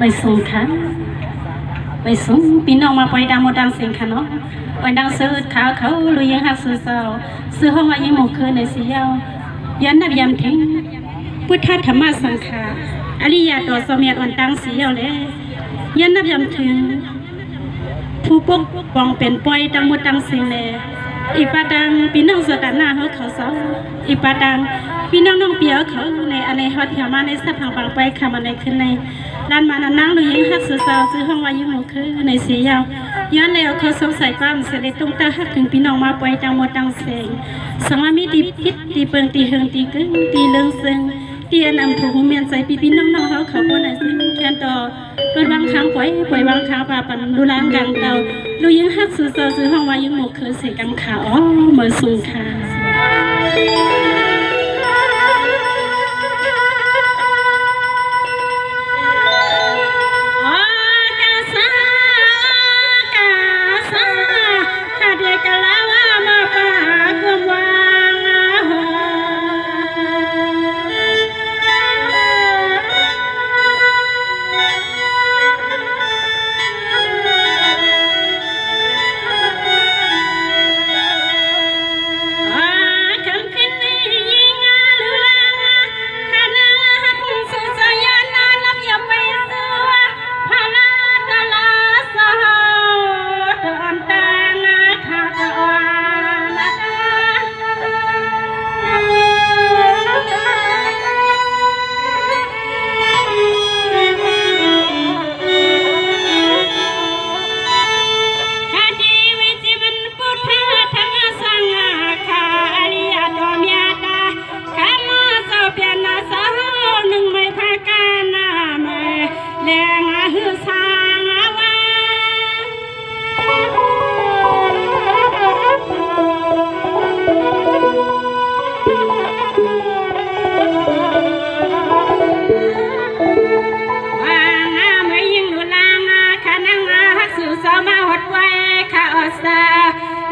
ไปส่งค่ะไปส่งพี่น้องมาปล่อยดังหมดดังเสียงค่ะเนาะปล่อยดังเสือขาวเขาลุยยังหักสื่อเศร้าสื่อห้องว่ายังหมกคืนในเสียวยันนับยำทิ้งพุทธธรรมสังฆาอริยตัวสมัยอ่อนตังเสียวเลยยันนับยำถึงผู้ปกป้องเป็นปล่อยดังหมดดังเสียงเลยอีปาดังพี่น้องสตันหน้าเขาเศร้าอีปาดังพี่น้องน้องเปียวเขาในอะไรฮอตเหี่ยวมาในสับผังปังไปคำอะไรขึ้นในด้านมานั่งดูยิงฮักสื่อสาวซื้อห้องวายุหมูคือในสียาวย้อนแล้วเขาสงสัยความเสด็จตรงตาฮักถึงพี่น้องมาปล่อยจังหมดจังเสียงสังวามีตีพิษตีเปิงตีเฮงตีกึ่งตีเลื่องซึ่งตีอันนำถูกเมียนใส่พี่น้องเขาบนไหนซึ่งแคนต่อรถบางครั้งปล่อยบางครั้งป่าปันดูแลกันเตาดูยิงฮักสื่อสาวซื้อห้องวายุหมูคือเสียกำขาวเหมือนสูงค่ะ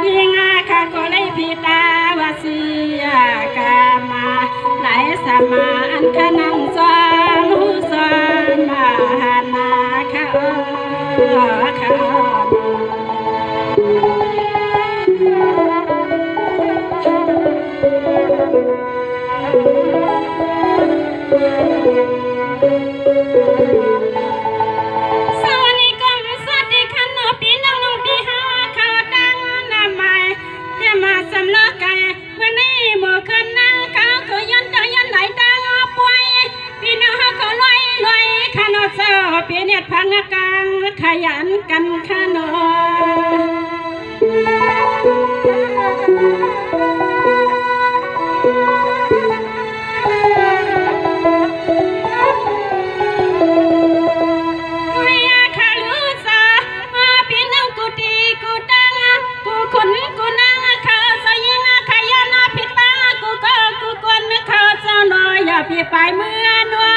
ยิงข้าก็เลยพิตาวาสีกามาไหลสมาอันขนังจางหูสานมาหานาข้าเปียเนียดพังกลางขยันกันขนอพี่ไปเมื่อนัว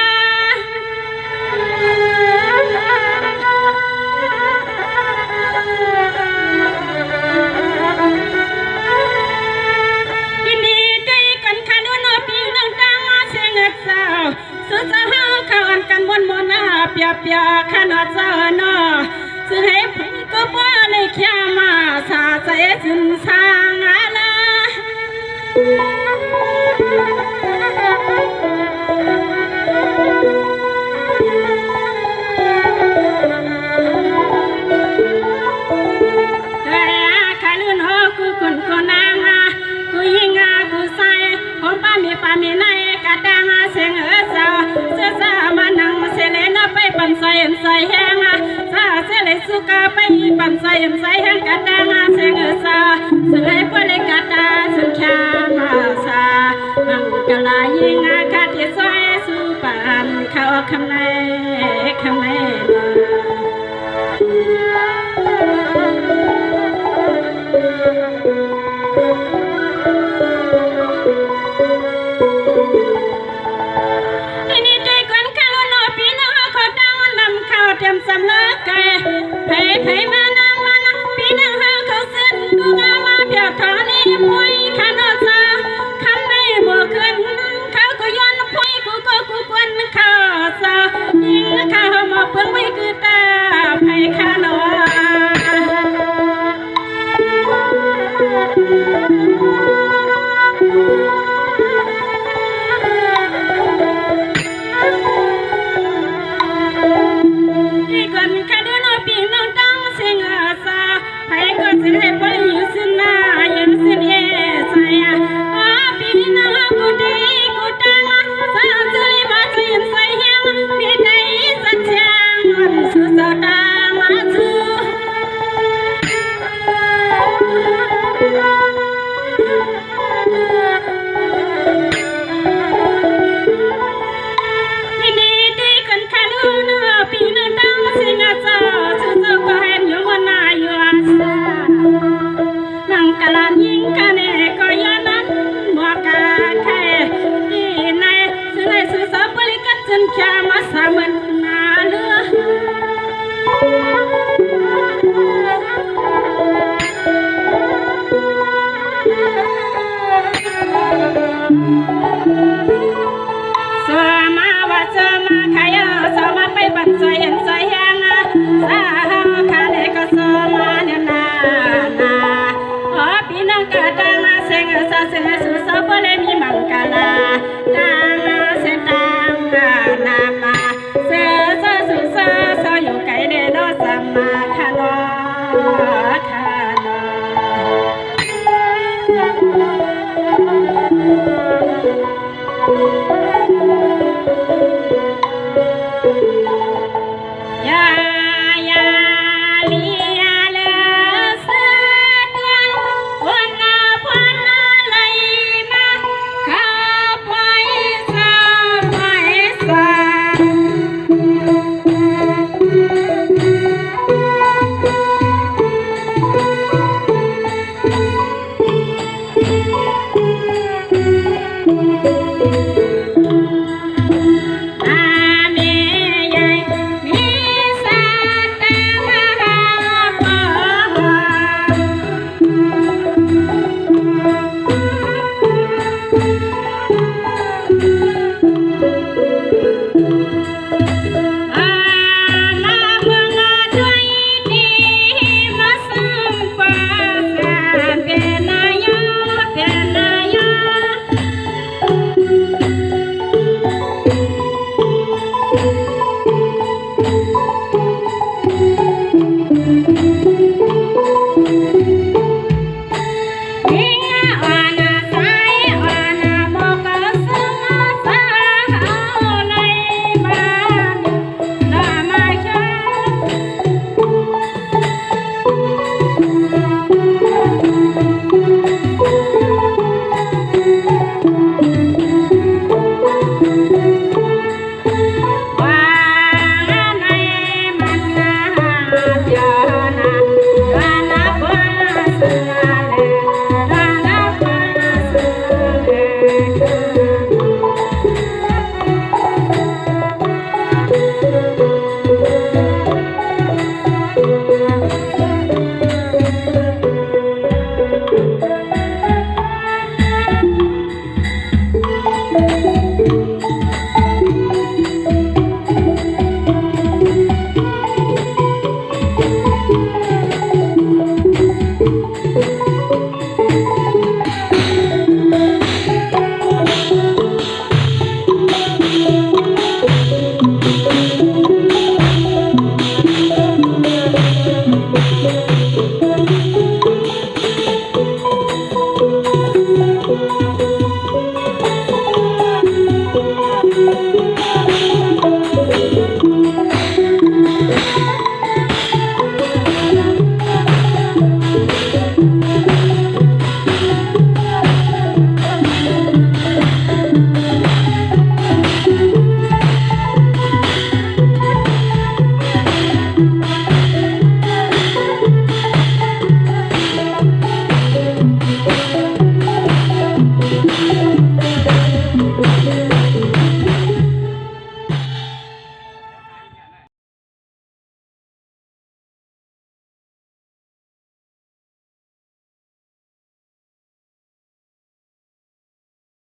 ยินดีด้วยกันค่ะดูนอพี่น้องดังเสียงเจ้าสุดจะเฮาเข้าอันกันวนเปียขนาดเจ้าเนาะซึ่งให้ผมก็บ่เลยแค่มาสาใจจึงสร้างอะไรปามีในกระดังเสียงเจ้าเสื้อมานังเสเลนไปปั่นใส่แห้งซาเสเลสุกาไปปั่นใส่แห้งกระดังเสียงเจ้าเสื้อพลกระดาสุขามาซานังกลายิงคาที่ซอยสุปานเขาคำไหนสำลักไก่เพมา